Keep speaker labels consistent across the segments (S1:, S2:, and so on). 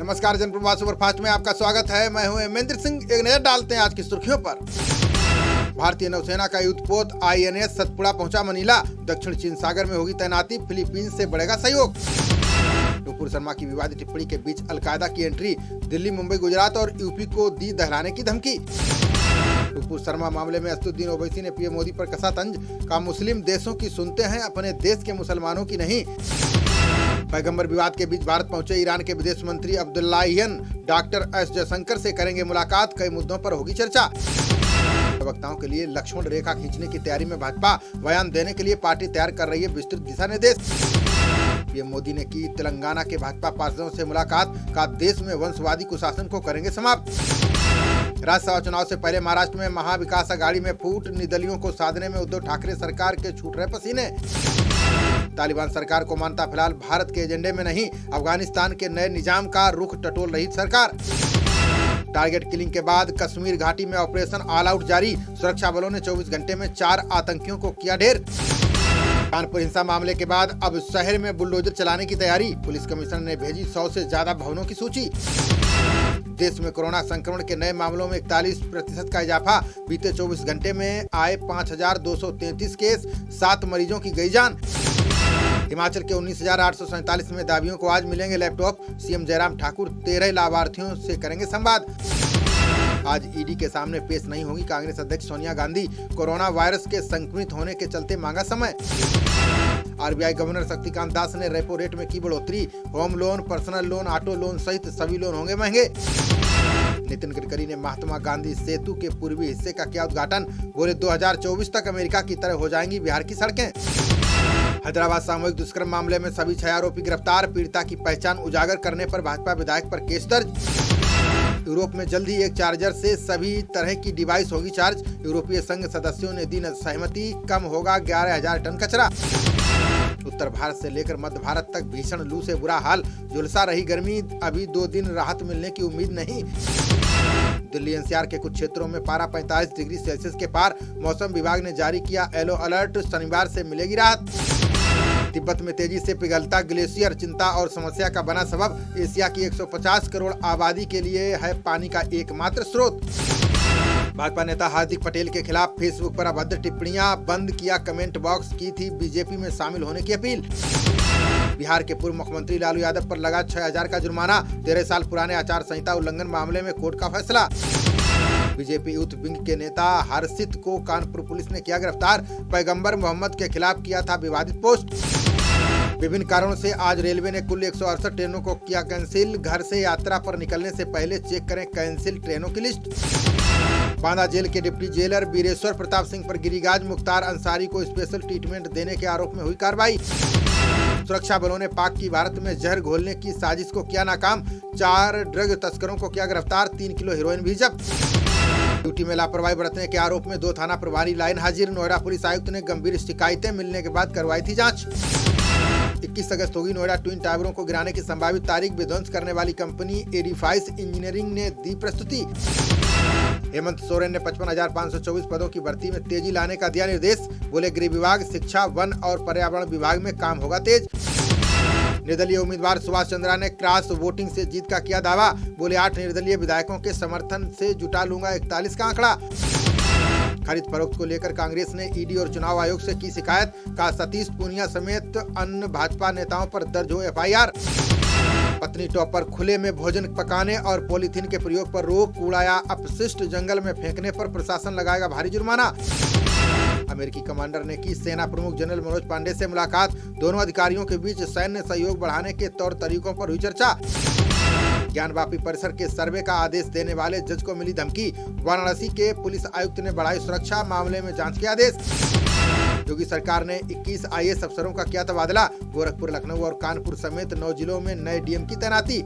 S1: नमस्कार, जनप्रवाह सुपरफास्ट में आपका स्वागत है। मैं हूं महेंद्र सिंह। एक नजर डालते हैं आज की सुर्खियों पर। भारतीय नौसेना का युद्धपोत INS सतपुड़ा पहुंचा मनीला। दक्षिण चीन सागर में होगी तैनाती, फिलीपींस से बढ़ेगा सहयोग। नुपुर शर्मा की विवादित टिप्पणी के बीच अलकायदा की एंट्री, दिल्ली, मुंबई, गुजरात और यूपी को दी दहलाने की धमकी। नुपुर शर्मा मामले में असदुद्दीन ओवैसी ने पीएम मोदी पर कसा तंज, कहा मुस्लिम देशों की सुनते हैं, अपने देश के मुसलमानों की नहीं। पैगंबर विवाद के बीच भारत पहुंचे ईरान के विदेश मंत्री अब्दुल्लाहियन डॉक्टर एस जयशंकर से करेंगे मुलाकात, कई मुद्दों पर होगी चर्चा। प्रवक्ताओं के लिए लक्ष्मण रेखा खींचने की तैयारी में भाजपा, बयान देने के लिए पार्टी तैयार कर रही है विस्तृत दिशा निर्देश। पीएम मोदी ने की तेलंगाना के भाजपा पार्षदों से मुलाकात, का देश में वंशवादी कुशासन को करेंगे समाप्त। राज्यसभा चुनाव से पहले महाराष्ट्र में महाविकास अघाड़ी में फूट, निर्दलियों को साधने में उद्धव ठाकरे सरकार के छूट रहे पसीने। तालिबान सरकार को मानता फिलहाल भारत के एजेंडे में नहीं, अफगानिस्तान के नए निजाम का रुख टटोल रही सरकार। टारगेट किलिंग के बाद कश्मीर घाटी में ऑपरेशन ऑल आउट जारी, सुरक्षा बलों ने 24 घंटे में 4 आतंकियों को किया ढेर। कानपुर हिंसा मामले के बाद अब शहर में बुलडोजर चलाने की तैयारी, पुलिस कमिश्नर ने भेजी 100 से ज्यादा भवनों की सूची। देश में कोरोना संक्रमण के नए मामलों में 41% का इजाफा, बीते 24 घंटे में आए 5233 केस, 7 मरीजों की गई जान। हिमाचल के 19,847 में दावियों को आज मिलेंगे लैपटॉप, सीएम जयराम ठाकुर 13 लाभार्थियों से करेंगे संवाद। आज ईडी के सामने पेश नहीं होगी कांग्रेस अध्यक्ष सोनिया गांधी, कोरोना वायरस के संक्रमित होने के चलते मांगा समय। RBI गवर्नर शक्तिकांत दास ने रेपो रेट में की बढ़ोतरी, home loan, personal loan, auto loan सहित सभी लोन होंगे महंगे। नितिन गडकरी ने महात्मा गांधी सेतु के पूर्वी हिस्से का किया उद्घाटन, बोले 2024 तक अमेरिका की तरह हो जाएंगी बिहार की सड़कें। हैदराबाद सामूहिक दुष्कर्म मामले में सभी 6 आरोपी गिरफ्तार, पीड़िता की पहचान उजागर करने पर भाजपा विधायक पर केस दर्ज। यूरोप में जल्द ही एक चार्जर से सभी तरह की डिवाइस होगी चार्ज, यूरोपीय संघ सदस्यों ने दी सहमति, कम होगा 11,000 टन कचरा। उत्तर भारत से लेकर मध्य भारत तक भीषण लू से बुरा हाल, झुलसा रही गर्मी, अभी 2 दिन राहत मिलने की उम्मीद नहीं। दिल्ली NCR के कुछ क्षेत्रों में पारा 45 डिग्री सेल्सियस के पार, मौसम विभाग ने जारी किया येलो अलर्ट, शनिवार से मिलेगी राहत। तिब्बत में तेजी से पिघलता ग्लेशियर चिंता और समस्या का बना सबब, एशिया की 150 करोड़ आबादी के लिए है पानी का एकमात्र स्रोत। भाजपा नेता हार्दिक पटेल के खिलाफ फेसबुक पर अभद्र टिप्पणियां, बंद किया कमेंट बॉक्स, की थी बीजेपी में शामिल होने की अपील। बिहार के पूर्व मुख्यमंत्री लालू यादव पर लगा 6,000 का जुर्माना, 13 साल पुराने आचार संहिता उल्लंघन मामले में कोर्ट का फैसला। बीजेपी यूथ विंग के नेता हर्षित को कानपुर पुलिस ने किया गिरफ्तार, पैगंबर मोहम्मद के खिलाफ किया था विवादित पोस्ट। विभिन्न कारणों से आज रेलवे ने कुल 168 ट्रेनों को किया कैंसिल, घर से यात्रा पर निकलने से पहले चेक करें कैंसिल ट्रेनों की लिस्ट। बांदा जेल के डिप्टी जेलर बीरेश्वर प्रताप सिंह पर गिरिराज मुख्तार अंसारी को स्पेशल ट्रीटमेंट देने के आरोप में हुई कार्रवाई। सुरक्षा बलों ने पाक की भारत में जहर घोलने की साजिश को किया नाकाम, 4 ड्रग तस्करों को किया गिरफ्तार, 3 किलो हेरोइन भी जब्त। ड्यूटी में लापरवाही बरतने के आरोप में 2 थाना प्रभारी लाइन हाजिर, नोएडा पुलिस आयुक्त ने गंभीर शिकायतें मिलने के बाद करवाई थी जांच। 21 अगस्त होगी नोएडा ट्विन टावरों को गिराने की संभावित तारीख, विध्वंस करने वाली कंपनी एडिफाइस इंजीनियरिंग ने दी प्रस्तुति। हेमंत सोरेन ने 55,524 पदों की भर्ती में तेजी लाने का दिया निर्देश, बोले गृह विभाग, शिक्षा, वन और पर्यावरण विभाग में काम होगा तेज। निर्दलीय उम्मीदवार सुभाष चंद्रा ने क्रॉस वोटिंग से जीत का किया दावा, बोले 8 निर्दलीय विधायकों के समर्थन से जुटा लूंगा 41 का आंकड़ा। खरीद फरोख्त को लेकर कांग्रेस ने ईडी और चुनाव आयोग से की शिकायत, का सतीश पूनिया समेत अन्य भाजपा नेताओं पर दर्ज हो FIR। पत्नी टॉप पर खुले में भोजन पकाने और पॉलीथीन के प्रयोग पर रोक, कूड़ा या अपशिष्ट जंगल में फेंकने पर प्रशासन लगाएगा भारी जुर्माना। अमेरिकी कमांडर ने की सेना प्रमुख जनरल मनोज पांडे से मुलाकात, दोनों अधिकारियों के बीच सैन्य सहयोग बढ़ाने के तौर तरीकों पर हुई चर्चा। ज्ञानवापी परिसर के सर्वे का आदेश देने वाले जज को मिली धमकी, वाराणसी के पुलिस आयुक्त ने बढ़ाई सुरक्षा, मामले में जांच के आदेश। योगी सरकार ने 21 IAS अफसरों का किया तबादला, गोरखपुर, लखनऊ और कानपुर समेत 9 जिलों में नए DM की तैनाती।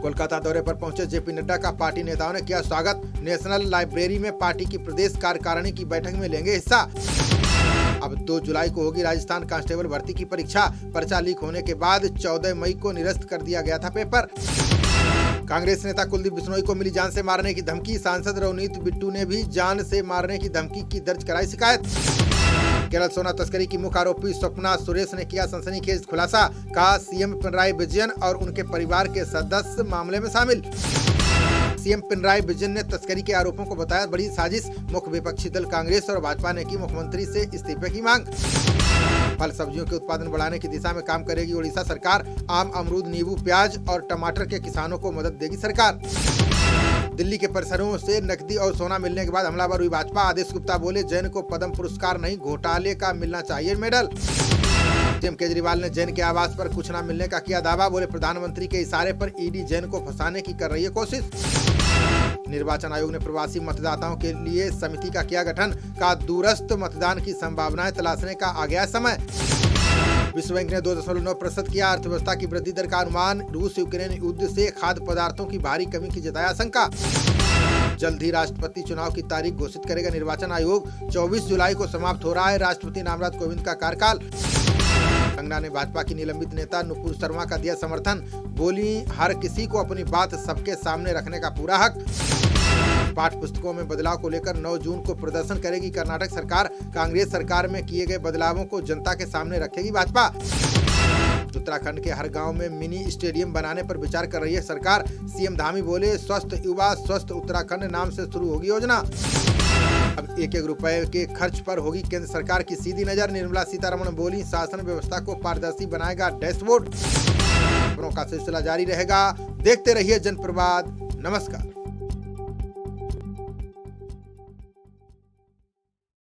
S1: कोलकाता दौरे पर पहुंचे JP नड्डा का पार्टी नेताओं ने किया स्वागत, नेशनल लाइब्रेरी में पार्टी की प्रदेश कार्यकारिणी की बैठक में लेंगे हिस्सा। अब 2 जुलाई को होगी राजस्थान कांस्टेबल भर्ती की परीक्षा, पर्चा लीक होने के बाद 14 मई को निरस्त कर दिया गया था पेपर। कांग्रेस नेता कुलदीप बिश्नोई को मिली जान से मारने की धमकी, सांसद रवनीत बिट्टू ने भी जान से मारने की धमकी की दर्ज कराई शिकायत। केरल सोना तस्करी की मुख्य आरोपी स्वप्ना सुरेश ने किया सनसनीखेज खुलासा, कहा सीएम पिनराई विजयन और उनके परिवार के सदस्य मामले में शामिल। सीएम पिनराई विजयन ने तस्करी के आरोपों को बताया बड़ी साजिश, मुख्य विपक्षी दल कांग्रेस और भाजपा ने की मुख्यमंत्री से इस्तीफे की मांग। फल सब्जियों के उत्पादन बढ़ाने की दिशा में काम करेगी उड़ीसा सरकार, आम, अमरूद, नींबू, प्याज और टमाटर के किसानों को मदद देगी सरकार। दिल्ली के परिसरों से नकदी और सोना मिलने के बाद हमलावर हुई भाजपा, आदेश गुप्ता बोले जैन को पद्म पुरस्कार नहीं घोटाले का मिलना चाहिए मेडल। सीएम केजरीवाल ने जैन के आवास पर कुछ न मिलने का किया दावा, बोले प्रधानमंत्री के इशारे पर ईडी जैन को फंसाने की कर रही है कोशिश। निर्वाचन आयोग ने प्रवासी मतदाताओं के लिए समिति का किया गठन, का दूरस्थ मतदान की संभावनाएं तलाशने का आ गया समय। विश्व बैंक ने 2.9% किया अर्थव्यवस्था की वृद्धि दर का अनुमान, रूस यूक्रेन युद्ध से खाद्य पदार्थों की भारी कमी की जताया आशंका। जल्द ही राष्ट्रपति चुनाव की तारीख घोषित करेगा निर्वाचन आयोग, 24 जुलाई को समाप्त हो रहा है राष्ट्रपति रामनाथ कोविंद का कार्यकाल। कंगना ने भाजपा की निलंबित नेता नुपुर शर्मा का दिया समर्थन, बोली हर किसी को अपनी बात सबके सामने रखने का पूरा हक। पाठ्य पुस्तकों में बदलाव को लेकर 9 जून को प्रदर्शन करेगी कर्नाटक सरकार, कांग्रेस सरकार में किए गए बदलावों को जनता के सामने रखेगी भाजपा। उत्तराखंड के हर गांव में मिनी स्टेडियम बनाने पर विचार कर रही है सरकार, सीएम धामी बोले स्वस्थ युवा स्वस्थ उत्तराखंड नाम से शुरू होगी योजना। अब एक रुपए के खर्च पर होगी केंद्र सरकार की सीधी नजर, निर्मला सीतारमण बोली शासन व्यवस्था को पारदर्शी बनाएगा डैशबोर्ड। खबरों का सिलसिला जारी रहेगा, देखते रहिए जनप्रवाद। नमस्कार।